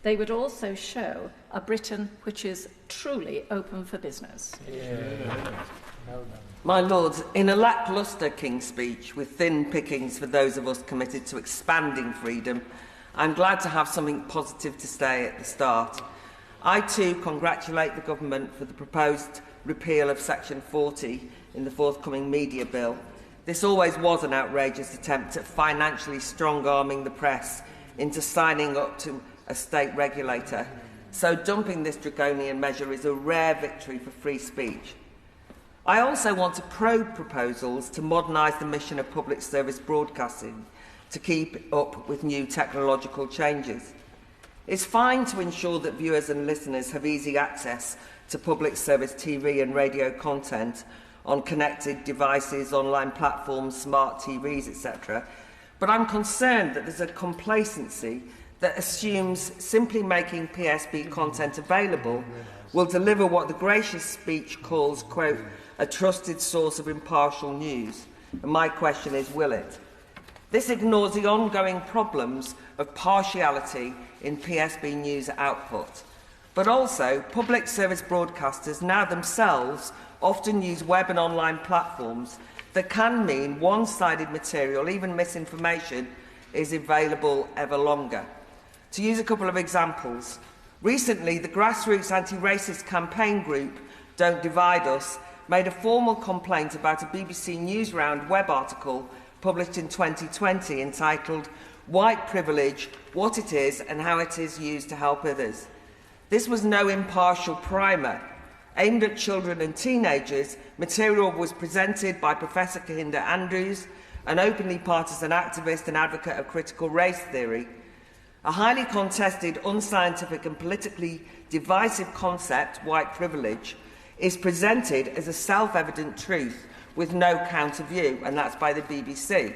they would also show a Britain which is truly open for business. My Lords, in a lacklustre King's Speech, with thin pickings for those of us committed to expanding freedom, I'm glad to have something positive to say at the start. I too congratulate the Government for the proposed repeal of Section 40 in the forthcoming media bill. This always was an outrageous attempt at financially strong-arming the press into signing up to a state regulator. So dumping this draconian measure is a rare victory for free speech. I also want to probe proposals to modernise the mission of public service broadcasting to keep up with new technological changes. It's fine to ensure that viewers and listeners have easy access to public service TV and radio content on connected devices, online platforms, smart TVs, etc. But I'm concerned that there's a complacency that assumes simply making PSB content available will deliver what the gracious speech calls, quote, a trusted source of impartial news. And my question is, will it? This ignores the ongoing problems of partiality in PSB news output. But also, public service broadcasters now themselves often use web and online platforms that can mean one-sided material, even misinformation, is available ever longer. To use a couple of examples, recently the grassroots anti-racist campaign group Don't Divide Us made a formal complaint about a BBC Newsround web article published in 2020 entitled White Privilege, What It Is and How It Is Used to Help Others. This was no impartial primer. Aimed at children and teenagers, material was presented by Professor Kahinda Andrews, an openly partisan activist and advocate of critical race theory. A highly contested, unscientific and politically divisive concept, white privilege, is presented as a self-evident truth with no counter view, and that's by the BBC.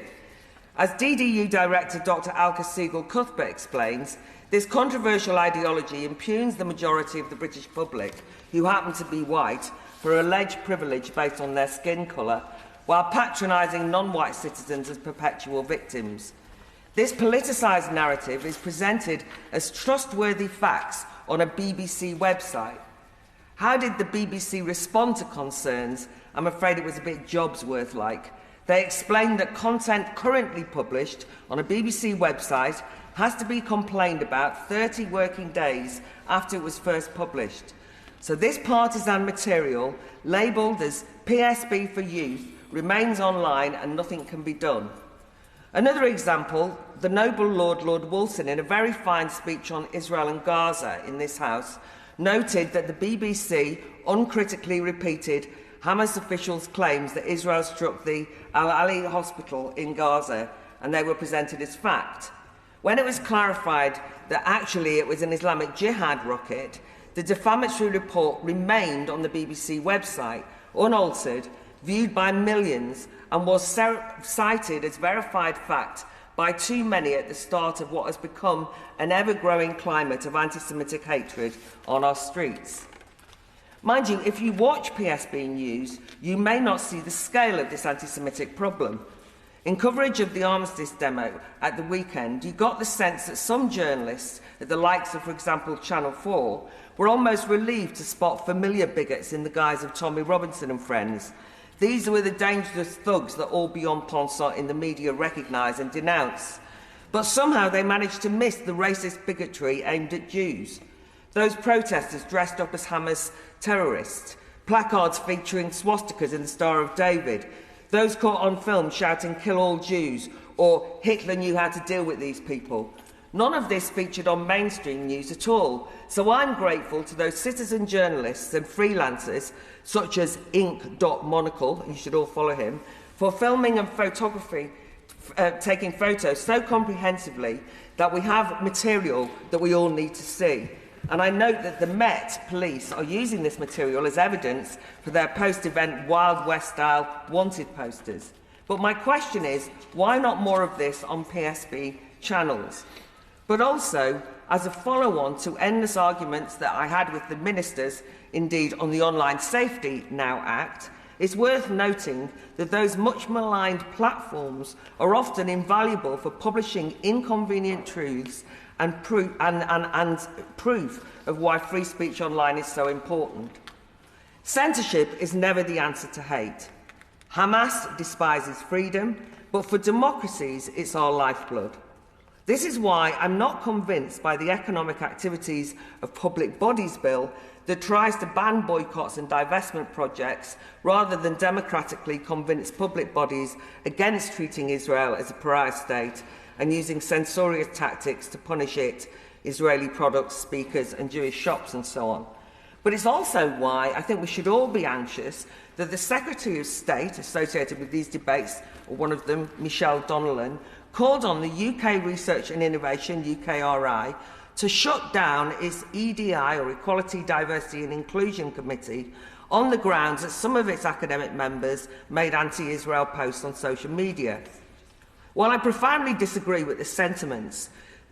As DDU Director Dr Alka Siegel Cuthbert explains, this controversial ideology impugns the majority of the British public, who happen to be white, for alleged privilege based on their skin colour, while patronising non-white citizens as perpetual victims. This politicised narrative is presented as trustworthy facts on a BBC website. How did the BBC respond to concerns? I'm afraid it was a bit Jobsworth-like. They explained that content currently published on a BBC website has to be complained about 30 working days after it was first published. So this partisan material, labelled as PSB for Youth, remains online and nothing can be done. Another example, the noble Lord Wolseley, in a very fine speech on Israel and Gaza in this House, noted that the BBC uncritically repeated Hamas officials' claims that Israel struck the Al-Ali hospital in Gaza, and they were presented as fact. When it was clarified that actually it was an Islamic Jihad rocket, the defamatory report remained on the BBC website, unaltered, viewed by millions, and was cited as verified fact by too many at the start of what has become an ever-growing climate of anti-Semitic hatred on our streets. Mind you, if you watch PSB News, you may not see the scale of this anti-Semitic problem. In coverage of the armistice demo at the weekend, you got the sense that some journalists, at the likes of, for example, Channel 4, were almost relieved to spot familiar bigots in the guise of Tommy Robinson and friends. These were the dangerous thugs that all beyond Ponsot in the media recognise and denounce. But somehow they managed to miss the racist bigotry aimed at Jews. Those protesters dressed up as Hamas terrorists, placards featuring swastikas in the Star of David, those caught on film shouting "Kill all Jews" or "Hitler knew how to deal with these people." None of this featured on mainstream news at all, so I'm grateful to those citizen journalists and freelancers, such as Ink.Monocle, you should all follow him, for filming and photography, taking photos so comprehensively that we have material that we all need to see. And I note that the Met Police are using this material as evidence for their post-event Wild West-style wanted posters. But my question is, why not more of this on PSB channels? But also, as a follow-on to endless arguments that I had with the ministers, indeed on the Online Safety Now Act, it's worth noting that those much maligned platforms are often invaluable for publishing inconvenient truths and proof of why free speech online is so important. Censorship is never the answer to hate. Hamas despises freedom, but for democracies, it's our lifeblood. This is why I'm not convinced by the economic activities of Public Bodies Bill that tries to ban boycotts and divestment projects rather than democratically convince public bodies against treating Israel as a pariah state and using censorious tactics to punish it, Israeli products, speakers and Jewish shops and so on. But it's also why I think we should all be anxious that the Secretary of State associated with these debates, or one of them, Michelle Donnellan, called on the UK Research and Innovation, UKRI, to shut down its EDI, or Equality, Diversity and Inclusion Committee, on the grounds that some of its academic members made anti-Israel posts on social media. While I profoundly disagree with the sentiments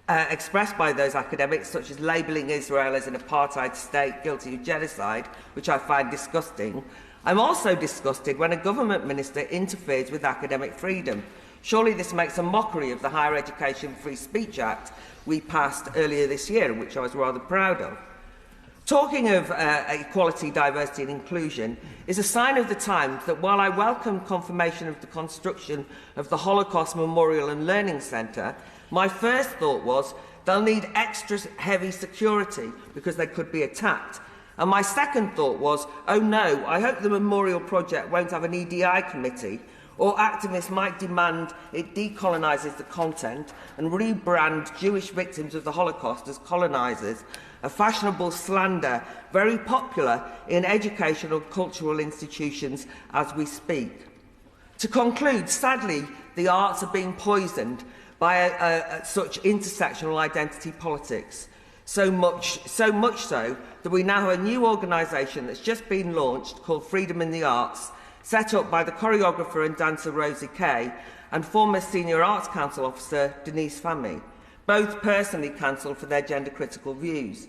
expressed by those academics, such as labelling Israel as an apartheid state guilty of genocide, which I find disgusting, I'm also disgusted when a government minister interferes with academic freedom. Surely this makes a mockery of the Higher Education Free Speech Act we passed earlier this year, which I was rather proud of. Talking of equality, diversity and inclusion is a sign of the times that while I welcome confirmation of the construction of the Holocaust Memorial and Learning Centre, my first thought was they'll need extra heavy security because they could be attacked. And my second thought was, oh no, I hope the memorial project won't have an EDI committee, or activists might demand it decolonises the content and rebrand Jewish victims of the Holocaust as colonisers, a fashionable slander very popular in educational cultural institutions as we speak. To conclude, sadly, the arts are being poisoned by such intersectional identity politics. So much so that we now have a new organisation that's just been launched called Freedom in the Arts, set up by the choreographer and dancer Rosie Kay and former Senior Arts Council officer Denise Fahmy, both personally cancelled for their gender-critical views.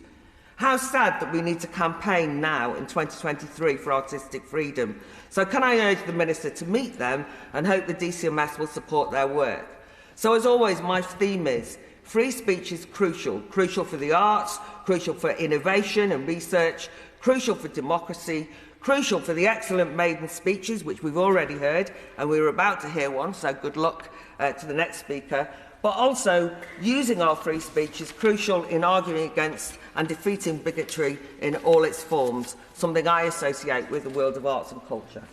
How sad that we need to campaign now in 2023 for artistic freedom. So can I urge the Minister to meet them and hope the DCMS will support their work? So as always, my theme is free speech is crucial for the arts, crucial for innovation and research, crucial for democracy, crucial for the excellent maiden speeches, which we've already heard, and we were about to hear one, so good luck to the next speaker. But also, using our free speech is crucial in arguing against and defeating bigotry in all its forms, something I associate with the world of arts and culture.